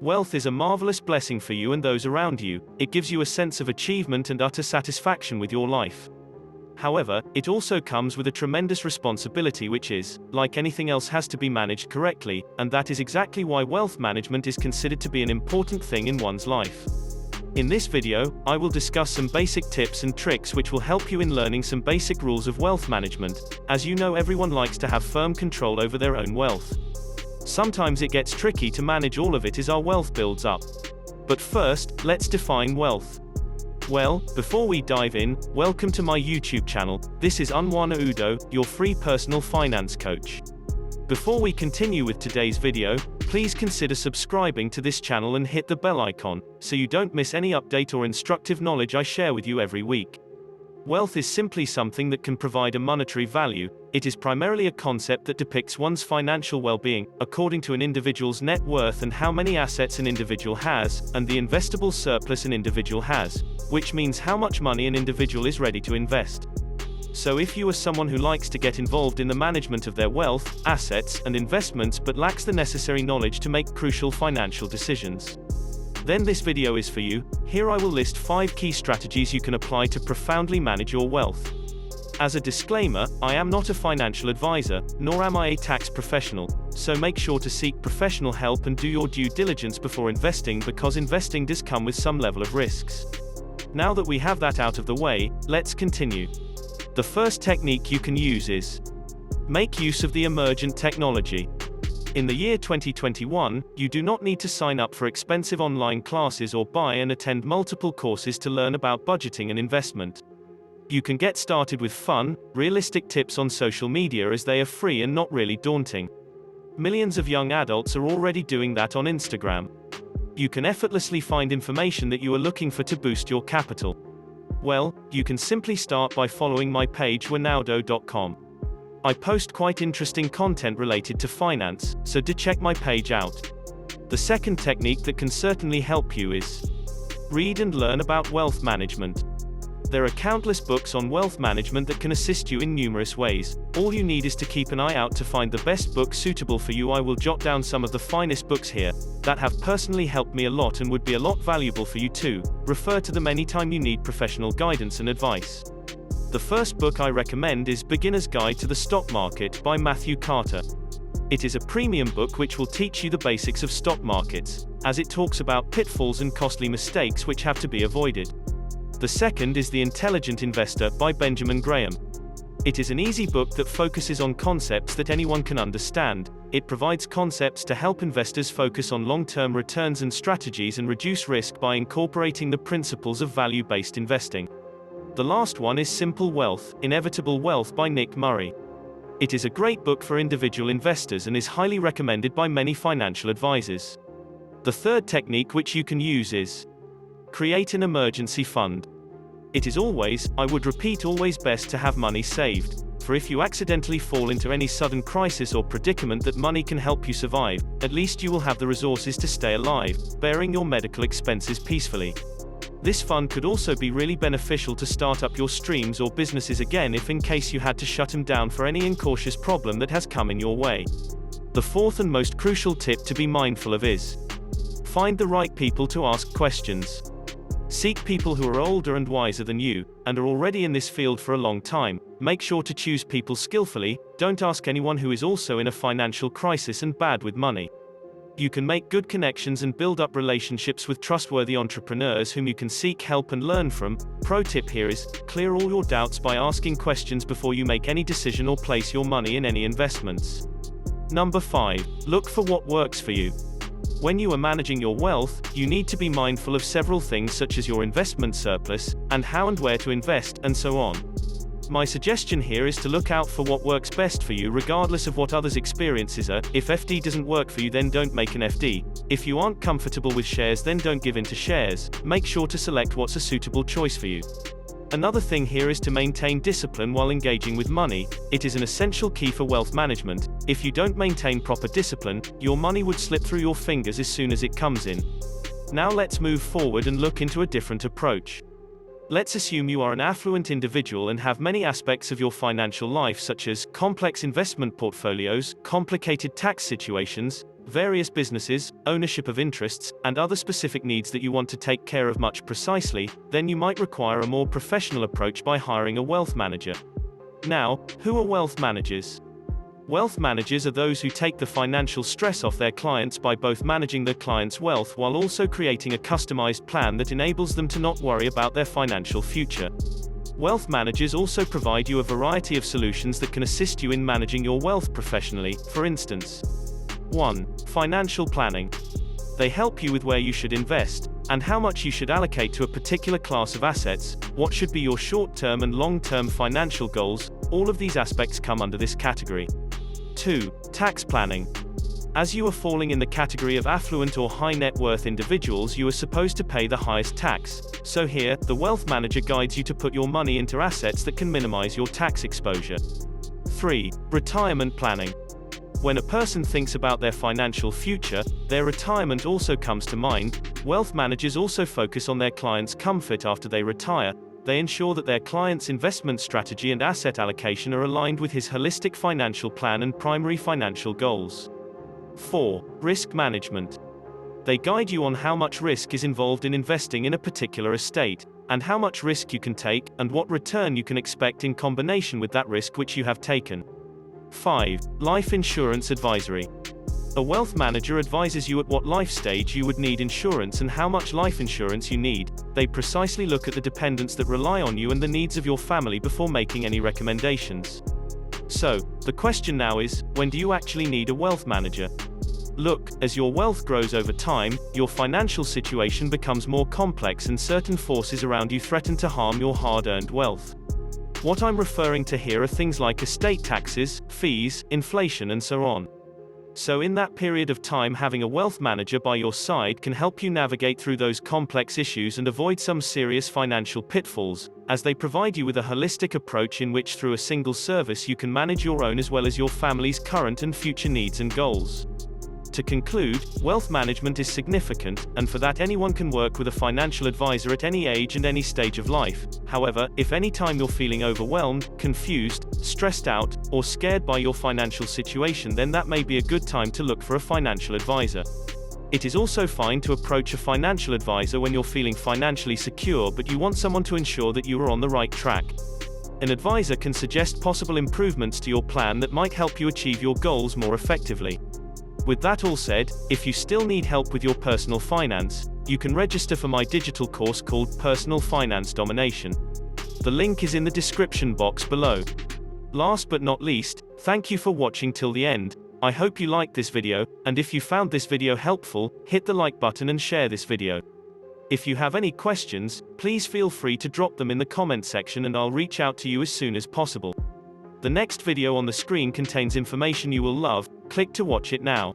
Wealth is a marvelous blessing for you and those around you. It gives you a sense of achievement and utter satisfaction with your life. However, it also comes with a tremendous responsibility which is, like anything else, has to be managed correctly, and that is exactly why wealth management is considered to be an important thing in one's life. In this video, I will discuss some basic tips and tricks which will help you in learning some basic rules of wealth management. As you know, everyone likes to have firm control over their own wealth. Sometimes it gets tricky to manage all of it as our wealth builds up. But first, let's define wealth. Well, before we dive in, welcome to my YouTube channel. This is Unwana Udoh, your free personal finance coach. Before we continue with today's video, please consider subscribing to this channel and hit the bell icon, so you don't miss any update or instructive knowledge I share with you every week. Wealth is simply something that can provide a monetary value. It is primarily a concept that depicts one's financial well-being, according to an individual's net worth and how many assets an individual has, and the investable surplus an individual has, which means how much money an individual is ready to invest. So if you are someone who likes to get involved in the management of their wealth, assets, and investments but lacks the necessary knowledge to make crucial financial decisions, then this video is for you. Here I will list 5 key strategies you can apply to profoundly manage your wealth. As a disclaimer, I am not a financial advisor, nor am I a tax professional, so make sure to seek professional help and do your due diligence before investing, because investing does come with some level of risks. Now that we have that out of the way, let's continue. The first technique you can use is make use of the emergent technology. In the year 2021, you do not need to sign up for expensive online classes or buy and attend multiple courses to learn about budgeting and investment. You can get started with fun, realistic tips on social media, as they are free and not really daunting. Millions of young adults are already doing that on Instagram. You can effortlessly find information that you are looking for to boost your capital. Well, you can simply start by following my page Udoh.com. I post quite interesting content related to finance, so do check my page out. The second technique that can certainly help you is read and learn about wealth management. There are countless books on wealth management that can assist you in numerous ways. All you need is to keep an eye out to find the best book suitable for you. I will jot down some of the finest books here that have personally helped me a lot and would be a lot valuable for you too. Refer to them anytime you need professional guidance and advice. The first book I recommend is Beginner's Guide to the Stock Market by Matthew Carter. It is a premium book which will teach you the basics of stock markets, as it talks about pitfalls and costly mistakes which have to be avoided. The second is The Intelligent Investor by Benjamin Graham. It is an easy book that focuses on concepts that anyone can understand. It provides concepts to help investors focus on long-term returns and strategies and reduce risk by incorporating the principles of value-based investing. The last one is Simple Wealth, Inevitable Wealth by Nick Murray. It is a great book for individual investors and is highly recommended by many financial advisors. The third technique which you can use is create an emergency fund. It is always, I would repeat, always best to have money saved, for if you accidentally fall into any sudden crisis or predicament, that money can help you survive. At least you will have the resources to stay alive, bearing your medical expenses peacefully. This fund could also be really beneficial to start up your streams or businesses again, if in case you had to shut them down for any incautious problem that has come in your way. The fourth and most crucial tip to be mindful of is find the right people to ask questions. Seek people who are older and wiser than you, and are already in this field for a long time. Make sure to choose people skillfully. Don't ask anyone who is also in a financial crisis and bad with money. You can make good connections and build up relationships with trustworthy entrepreneurs whom you can seek help and learn from. Pro tip here is, clear all your doubts by asking questions before you make any decision or place your money in any investments. Number 5. Look for what works for you. When you are managing your wealth, you need to be mindful of several things such as your investment surplus, and how and where to invest, and so on. My suggestion here is to look out for what works best for you regardless of what others' experiences are. If FD doesn't work for you, then don't make an FD. If you aren't comfortable with shares, then don't give in to shares. Make sure to select what's a suitable choice for you. Another thing here is to maintain discipline while engaging with money. It is an essential key for wealth management. If you don't maintain proper discipline, your money would slip through your fingers as soon as it comes in. Now let's move forward and look into a different approach. Let's assume you are an affluent individual and have many aspects of your financial life, such as complex investment portfolios, complicated tax situations, various businesses, ownership of interests, and other specific needs that you want to take care of much precisely, then you might require a more professional approach by hiring a wealth manager. Now, who are wealth managers? Wealth managers are those who take the financial stress off their clients by both managing their clients' wealth while also creating a customized plan that enables them to not worry about their financial future. Wealth managers also provide you a variety of solutions that can assist you in managing your wealth professionally. For instance, 1. Financial planning. They help you with where you should invest, and how much you should allocate to a particular class of assets, what should be your short-term and long-term financial goals. All of these aspects come under this category. 2. Tax planning. As you are falling in the category of affluent or high net worth individuals, you are supposed to pay the highest tax. So here, the wealth manager guides you to put your money into assets that can minimize your tax exposure. 3. Retirement planning. When a person thinks about their financial future, their retirement also comes to mind. Wealth managers also focus on their clients' comfort after they retire. They ensure that their client's investment strategy and asset allocation are aligned with his holistic financial plan and primary financial goals. 4. Risk management. They guide you on how much risk is involved in investing in a particular estate, and how much risk you can take, and what return you can expect in combination with that risk which you have taken. 5. Life insurance advisory. A wealth manager advises you at what life stage you would need insurance and how much life insurance you need. They precisely look at the dependents that rely on you and the needs of your family before making any recommendations. So, the question now is, when do you actually need a wealth manager? Look, as your wealth grows over time, your financial situation becomes more complex and certain forces around you threaten to harm your hard-earned wealth. What I'm referring to here are things like estate taxes, fees, inflation, and so on. So in that period of time, having a wealth manager by your side can help you navigate through those complex issues and avoid some serious financial pitfalls, as they provide you with a holistic approach in which through a single service you can manage your own as well as your family's current and future needs and goals. To conclude, wealth management is significant, and for that anyone can work with a financial advisor at any age and any stage of life. However, if any time you're feeling overwhelmed, confused, stressed out, or scared by your financial situation, then that may be a good time to look for a financial advisor. It is also fine to approach a financial advisor when you're feeling financially secure but you want someone to ensure that you are on the right track. An advisor can suggest possible improvements to your plan that might help you achieve your goals more effectively. With that all said, if you still need help with your personal finance, you can register for my digital course called Personal Finance Domination. The link is in the description box below. Last but not least, thank you for watching till the end. I hope you liked this video, and if you found this video helpful, hit the like button and share this video. If you have any questions, please feel free to drop them in the comment section and I'll reach out to you as soon as possible. The next video on the screen contains information you will love. Click to watch it now.